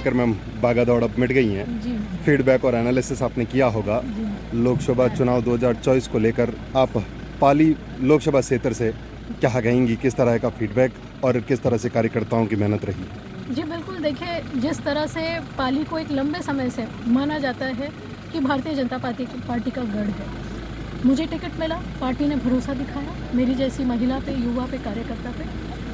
लेकर मैम भागा दौड़ अब मिट गई हैं। जी फीडबैक और एनालिसिस आपने किया होगा। जी लोकसभा चुनाव 2024 को लेकर आप पाली लोकसभा क्षेत्र से क्या कहेंगी, किस तरह का फीडबैक और किस तरह से कार्यकर्ताओं की मेहनत रही? जी बिल्कुल, देखिए जिस तरह से पाली को एक लंबे समय से माना जाता है कि भारतीय जनता पार्टी का गढ़ है, मुझे टिकट मिला, पार्टी ने भरोसा दिखाया मेरी जैसी महिला पे, युवा पे, कार्यकर्ता पे।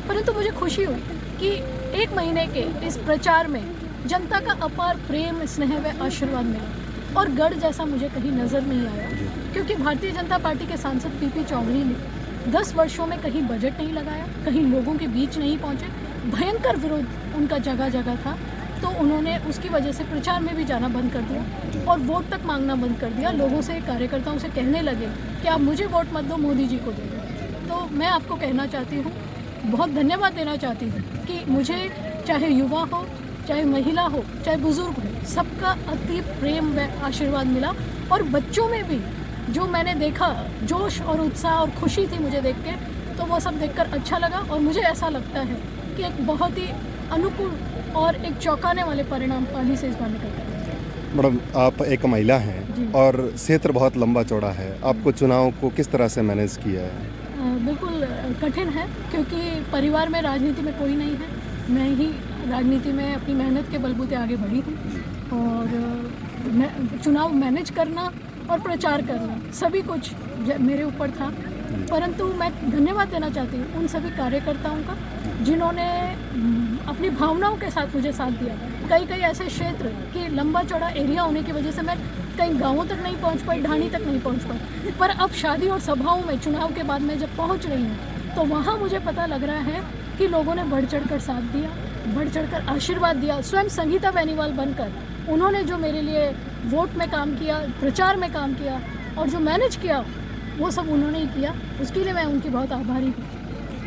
परंतु मुझे खुशी हुई कि 1 महीने के इस प्रचार में जनता का अपार प्रेम, स्नेह व आशीर्वाद मिला और गढ़ जैसा मुझे कहीं नज़र नहीं आया, क्योंकि भारतीय जनता पार्टी के सांसद पीपी चौधरी ने 10 वर्षों में कहीं बजट नहीं लगाया, कहीं लोगों के बीच नहीं पहुंचे, भयंकर विरोध उनका जगह जगह था। तो उन्होंने उसकी वजह से प्रचार में भी जाना बंद कर दिया और वोट तक मांगना बंद कर दिया। लोगों से, कार्यकर्ताओं से कहने लगे कि आप मुझे वोट मत दो, मोदी जी को दे दो। तो मैं आपको कहना चाहती हूँ, बहुत धन्यवाद देना चाहती हूँ कि मुझे चाहे युवा हो, चाहे महिला हो, चाहे बुजुर्ग हो, सबका अति प्रेम व आशीर्वाद मिला। और बच्चों में भी जो मैंने देखा जोश और उत्साह और खुशी थी मुझे देख के, तो वो सब देखकर अच्छा लगा। और मुझे ऐसा लगता है कि एक बहुत ही अनुकूल और एक चौंकाने वाले परिणाम पाली से इस बार निकलते हैं। मैडम, आप एक महिला हैं और क्षेत्र बहुत लंबा चौड़ा है, आपको चुनाव को किस तरह से मैनेज किया है? बिल्कुल कठिन है, क्योंकि परिवार में राजनीति में कोई नहीं है। मैं ही राजनीति में अपनी मेहनत के बलबूते आगे बढ़ी हूँ और चुनाव मैनेज करना और प्रचार करना सभी कुछ मेरे ऊपर था। परंतु मैं धन्यवाद देना चाहती हूँ उन सभी कार्यकर्ताओं का जिन्होंने अपनी भावनाओं के साथ मुझे साथ दिया। कई ऐसे क्षेत्र कि लंबा चौड़ा एरिया होने की वजह से मैं कहीं गाँवों तक नहीं पहुँच पाई, ढाणी तक नहीं पहुँच पाई, पर अब शादी और सभाओं में चुनाव के बाद मैं जब पहुँच रही हूँ तो वहाँ मुझे पता लग रहा है कि लोगों ने बढ़ चढ़ कर साथ दिया, बढ़ चढ़ कर आशीर्वाद दिया। स्वयं संगीता बेनीवाल बनकर उन्होंने जो मेरे लिए वोट में काम किया, प्रचार में काम किया और जो मैनेज किया, वो सब उन्होंने ही किया। उसके लिए मैं उनकी बहुत आभारी हूँ।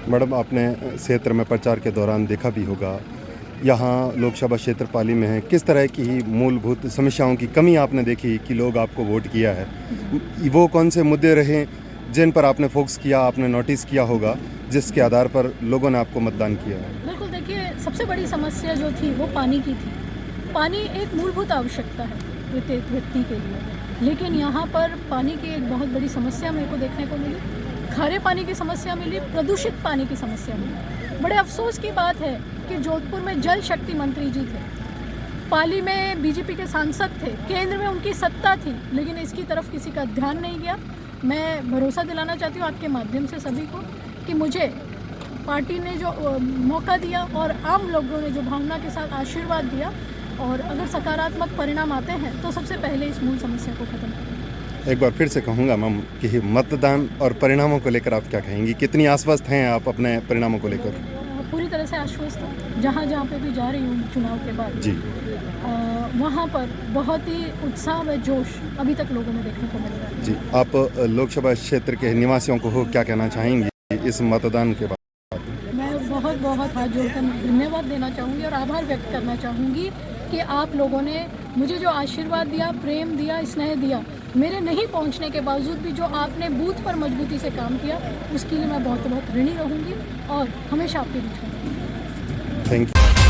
मैडम, आपने क्षेत्र में प्रचार के दौरान देखा भी होगा, यहाँ लोकसभा क्षेत्र पाली में है, किस तरह की मूलभूत समस्याओं की कमी आपने देखी कि लोग आपको वोट किया है? वो कौन से मुद्दे रहे जिन पर आपने फोकस किया, आपने नोटिस किया होगा, जिसके आधार पर लोगों ने आपको मतदान किया है? बिल्कुल, देखिए सबसे बड़ी समस्या जो थी वो पानी की थी। पानी एक मूलभूत आवश्यकता है प्रत्येक व्यक्ति के लिए, लेकिन यहाँ पर पानी की एक बहुत बड़ी समस्या मेरे को देखने को मिली। खारे पानी की समस्या मिली, प्रदूषित पानी की समस्या मिली। बड़े अफसोस की बात है कि जोधपुर में जल शक्ति मंत्री जी थे, पाली में बीजेपी के सांसद थे, केंद्र में उनकी सत्ता थी, लेकिन इसकी तरफ किसी का ध्यान नहीं गया। मैं भरोसा दिलाना चाहती हूँ आपके माध्यम से सभी को कि मुझे पार्टी ने जो मौका दिया और आम लोगों ने जो भावना के साथ आशीर्वाद दिया, और अगर सकारात्मक परिणाम आते हैं तो सबसे पहले इस मूल समस्या को खत्म करें। एक बार फिर से कहूँगा मैम कि मतदान और परिणामों को लेकर आप क्या कहेंगी, कितनी आश्वस्त हैं आप अपने परिणामों को लेकर? पूरी तरह से आश्वस्त हूँ। जहाँ पे भी जा रही हूँ चुनाव के बाद जी, वहाँ पर बहुत ही उत्साह व जोश अभी तक लोगों में देखने को मिल रहा है। जी। आप लोकसभा क्षेत्र के निवासियों को क्या कहना चाहेंगी इस मतदान के बाद? मैं बहुत हाथ जोड़कर धन्यवाद देना चाहूँगी और आभार व्यक्त करना चाहूँगी कि आप लोगों ने मुझे जो आशीर्वाद दिया, प्रेम दिया, स्नेह दिया, मेरे नहीं पहुंचने के बावजूद भी जो आपने बूथ पर मजबूती से काम किया, उसके लिए मैं बहुत ऋणी रहूँगी और हमेशा आपके बीच में। Thank you.